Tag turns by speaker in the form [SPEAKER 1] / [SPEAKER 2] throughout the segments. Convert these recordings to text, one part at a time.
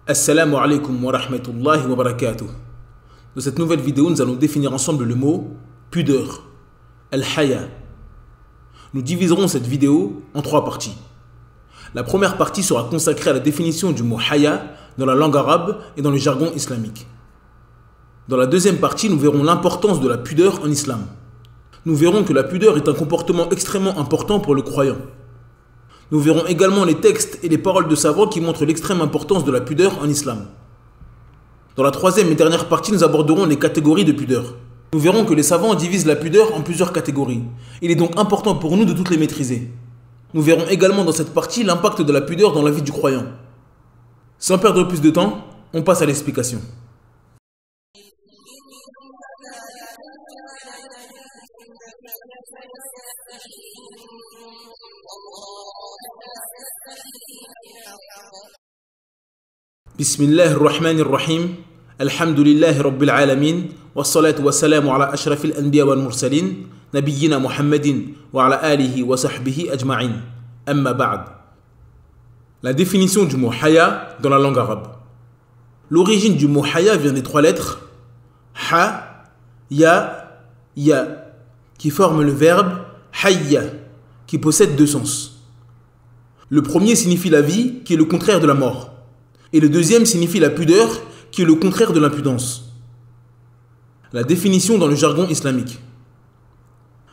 [SPEAKER 1] Assalamu alaikum wa rahmatullahi wa barakatuh. Dans cette nouvelle vidéo, nous allons définir ensemble le mot pudeur, al-haya. Nous diviserons cette vidéo en trois parties. La première partie sera consacrée à la définition du mot haya dans la langue arabe et dans le jargon islamique. Dans la deuxième partie, nous verrons l'importance de la pudeur en islam. Nous verrons que la pudeur est un comportement extrêmement important pour le croyant. Nous verrons également les textes et les paroles de savants qui montrent l'extrême importance de la pudeur en islam. Dans la troisième et dernière partie, nous aborderons les catégories de pudeur. Nous verrons que les savants divisent la pudeur en plusieurs catégories. Il est donc important pour nous de toutes les maîtriser. Nous verrons également dans cette partie l'impact de la pudeur dans la vie du croyant. Sans perdre plus de temps, on passe à l'explication. Bismillah ar-Rahman ar-Rahim. Alhamdulillahi Rabbil Alamin. Wassalatu wassalamu ala ashrafil anbiya wal mursalin. Nabiyyina Muhammadin wa ala alihi wa sahbihi ajma'in. Amma ba'd. La définition du mot haya dans la langue arabe. L'origine du mot haya vient des trois lettres ha, ya, qui forment le verbe hayya, qui possède deux sens. Le premier signifie la vie, qui est le contraire de la mort. Et le deuxième signifie la pudeur, qui est le contraire de l'impudence. La définition dans le jargon islamique.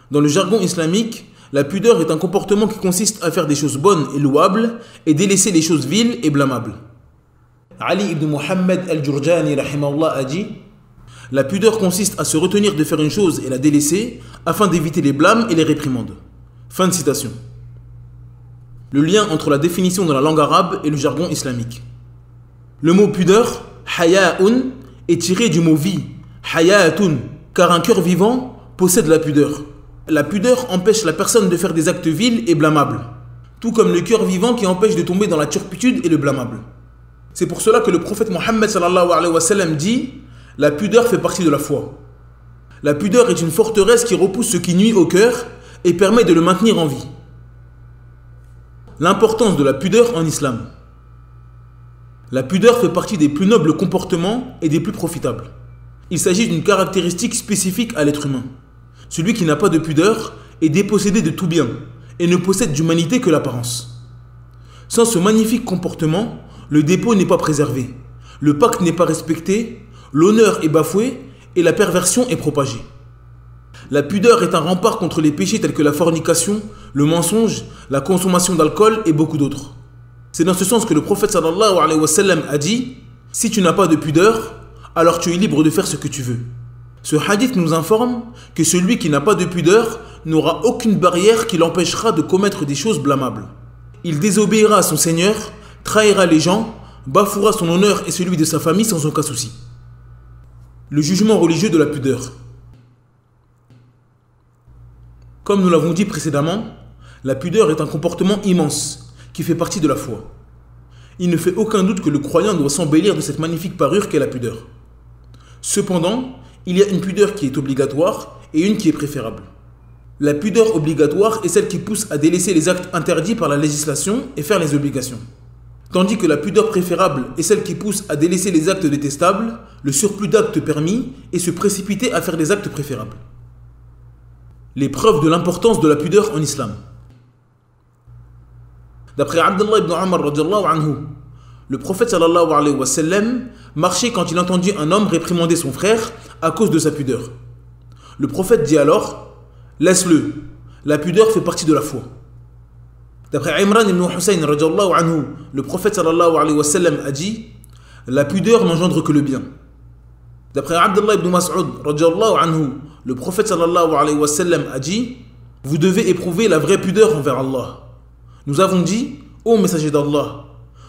[SPEAKER 1] Dans le jargon islamique, la pudeur est un comportement qui consiste à faire des choses bonnes et louables et délaisser les choses viles et blâmables. Ali ibn Muhammad al-Jurjani rahimahullah a dit: la pudeur consiste à se retenir de faire une chose et la délaisser afin d'éviter les blâmes et les réprimandes. Fin de citation. Le lien entre la définition dans la langue arabe et le jargon islamique. Le mot pudeur, haya'un, est tiré du mot vie, haya'atun, car un cœur vivant possède la pudeur. La pudeur empêche la personne de faire des actes vils et blâmables, tout comme le cœur vivant qui empêche de tomber dans la turpitude et le blâmable. C'est pour cela que le prophète Mohammed sallallahu alayhi wa sallam dit: la pudeur fait partie de la foi. La pudeur est une forteresse qui repousse ce qui nuit au cœur et permet de le maintenir en vie. L'importance de la pudeur en islam. La pudeur fait partie des plus nobles comportements et des plus profitables. Il s'agit d'une caractéristique spécifique à l'être humain. Celui qui n'a pas de pudeur est dépossédé de tout bien et ne possède d'humanité que l'apparence. Sans ce magnifique comportement, le dépôt n'est pas préservé, le pacte n'est pas respecté, l'honneur est bafoué et la perversion est propagée. La pudeur est un rempart contre les péchés tels que la fornication, le mensonge, la consommation d'alcool et beaucoup d'autres. C'est dans ce sens que le prophète sallallahu alayhi wa sallam a dit: si tu n'as pas de pudeur, alors tu es libre de faire ce que tu veux. Ce hadith nous informe que celui qui n'a pas de pudeur n'aura aucune barrière qui l'empêchera de commettre des choses blâmables. Il désobéira à son Seigneur, trahira les gens, bafouera son honneur et celui de sa famille sans aucun souci. Le jugement religieux de la pudeur. Comme nous l'avons dit précédemment, la pudeur est un comportement immense qui fait partie de la foi. Il ne fait aucun doute que le croyant doit s'embellir de cette magnifique parure qu'est la pudeur. Cependant, il y a une pudeur qui est obligatoire et une qui est préférable. La pudeur obligatoire est celle qui pousse à délaisser les actes interdits par la législation et faire les obligations. Tandis que la pudeur préférable est celle qui pousse à délaisser les actes détestables, le surplus d'actes permis et se précipiter à faire les actes préférables. Les preuves de l'importance de la pudeur en islam. D'après Abdullah ibn Umar radiyallahu anhu, le prophète sallallahu alayhi wa sallam marchait quand il entendit un homme réprimander son frère à cause de sa pudeur. Le prophète dit alors: laisse-le, la pudeur fait partie de la foi. D'après Imran ibn Hussein radiyallahu anhu, le prophète sallallahu alayhi wa sallam a dit: la pudeur n'engendre que le bien. D'après Abdullah ibn Mas'ud radiyallahu anhu, le prophète sallallahu alayhi wa sallam a dit: vous devez éprouver la vraie pudeur envers Allah. Nous avons dit: ô messager d'Allah,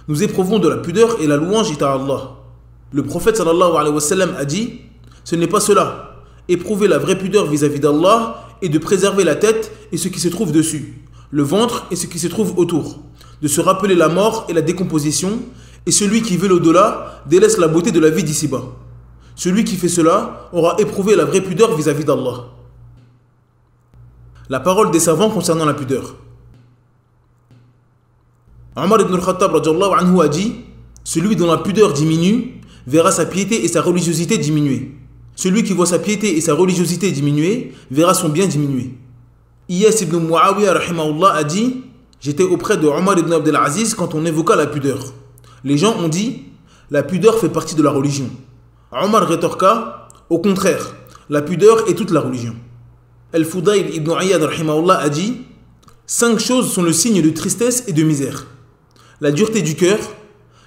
[SPEAKER 1] nous éprouvons de la pudeur et la louange est à Allah. Le prophète sallallahu alayhi wa sallam a dit: ce n'est pas cela. Éprouver la vraie pudeur vis-à-vis d'Allah et de préserver la tête et ce qui se trouve dessus, le ventre et ce qui se trouve autour, de se rappeler la mort et la décomposition, et celui qui veut l'au-delà délaisse la beauté de la vie d'ici-bas. Celui qui fait cela aura éprouvé la vraie pudeur vis-à-vis d'Allah. La parole des savants concernant la pudeur. Omar ibn al-Khattab radiyallahu anhu a dit: Celui dont la pudeur diminue verra sa piété et sa religiosité diminuer. Celui qui voit sa piété et sa religiosité diminuer verra son bien diminuer. Iyas ibn Muawiyah rahimahullah a dit: j'étais auprès de Omar ibn Abdel Aziz quand on évoqua la pudeur. Les gens ont dit: la pudeur fait partie de la religion. Omar rétorqua: au contraire, la pudeur est toute la religion. Al-Fudayl ibn Iyad rahimahullah a dit: 5 choses sont le signe de tristesse et de misère: la dureté du cœur,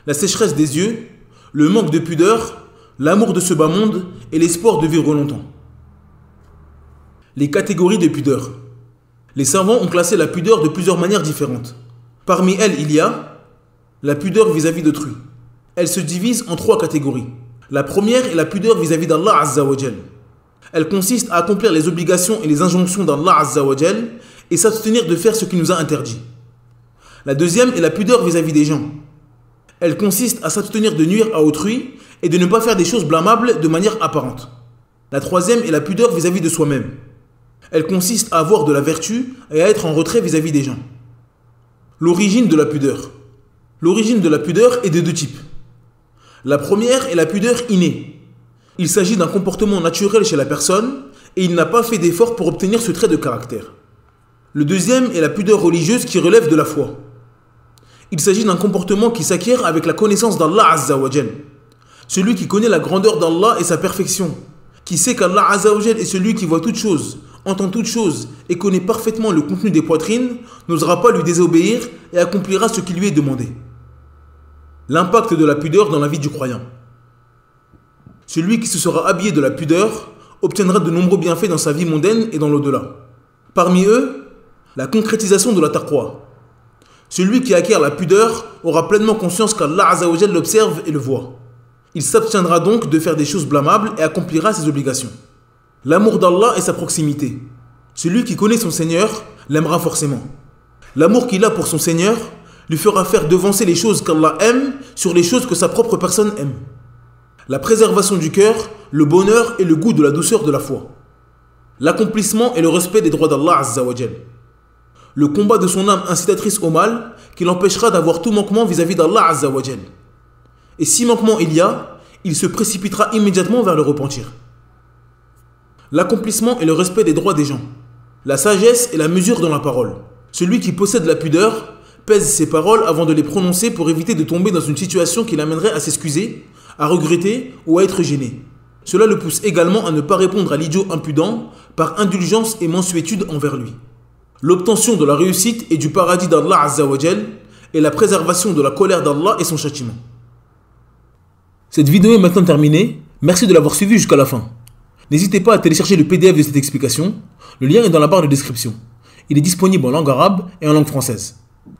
[SPEAKER 1] la sécheresse des yeux, le manque de pudeur, l'amour de ce bas monde et l'espoir de vivre longtemps. Les catégories de pudeur. Les savants ont classé la pudeur de plusieurs manières différentes. Parmi elles, il y a la pudeur vis-à-vis d'autrui. Elle se divise en 3 catégories. La première est la pudeur vis-à-vis d'Allah Azza wa Jal. Elle consiste à accomplir les obligations et les injonctions d'Allah Azza wa Jal et s'abstenir de faire ce qu'il nous a interdit. La deuxième est la pudeur vis-à-vis des gens. Elle consiste à s'abstenir de nuire à autrui et de ne pas faire des choses blâmables de manière apparente. La troisième est la pudeur vis-à-vis de soi-même. Elle consiste à avoir de la vertu et à être en retrait vis-à-vis des gens. L'origine de la pudeur. L'origine de la pudeur est de 2 types. La première est la pudeur innée. Il s'agit d'un comportement naturel chez la personne et il n'a pas fait d'effort pour obtenir ce trait de caractère. Le deuxième est la pudeur religieuse qui relève de la foi. Il s'agit d'un comportement qui s'acquiert avec la connaissance d'Allah Azza wa Jal. Celui qui connaît la grandeur d'Allah et sa perfection, qui sait qu'Allah Azza wa Jal est celui qui voit toutes choses, entend toutes choses et connaît parfaitement le contenu des poitrines, n'osera pas lui désobéir et accomplira ce qui lui est demandé. L'impact de la pudeur dans la vie du croyant. Celui qui se sera habillé de la pudeur obtiendra de nombreux bienfaits dans sa vie mondaine et dans l'au-delà. Parmi eux, la concrétisation de la taqwa. Celui qui acquiert la pudeur aura pleinement conscience qu'Allah Azza wa Jal l'observe et le voit. Il s'abstiendra donc de faire des choses blâmables et accomplira ses obligations. L'amour d'Allah et sa proximité. Celui qui connaît son Seigneur l'aimera forcément. L'amour qu'il a pour son Seigneur lui fera faire devancer les choses qu'Allah aime sur les choses que sa propre personne aime. La préservation du cœur, le bonheur et le goût de la douceur de la foi. L'accomplissement et le respect des droits d'Allah Azza wa Jal. Le combat de son âme incitatrice au mal qui l'empêchera d'avoir tout manquement vis-à-vis d'Allah Azza wa Jal. Et si manquement il y a, il se précipitera immédiatement vers le repentir. L'accomplissement et le respect des droits des gens. La sagesse et la mesure dans la parole. Celui qui possède la pudeur pèse ses paroles avant de les prononcer pour éviter de tomber dans une situation qui l'amènerait à s'excuser, à regretter ou à être gêné. Cela le pousse également à ne pas répondre à l'idiot impudent par indulgence et mansuétude envers lui. L'obtention de la réussite et du paradis d'Allah Azza wa Jal et la préservation de la colère d'Allah et son châtiment. Cette vidéo est maintenant terminée. Merci de l'avoir suivi jusqu'à la fin. N'hésitez pas à télécharger le PDF de cette explication. Le lien est dans la barre de description. Il est disponible en langue arabe et en langue française.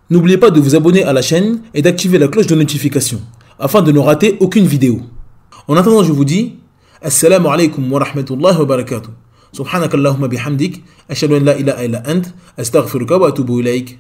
[SPEAKER 1] N'oubliez pas de vous abonner à la chaîne et d'activer la cloche de notification afin de ne rater aucune vidéo. En attendant, je vous dis Assalamu alaikum wa rahmatullahi wa barakatuh. Subhanakallahumma bihamdik, ashhadu an la ilaha illa ant, astaghfiruka wa atubu ilaik.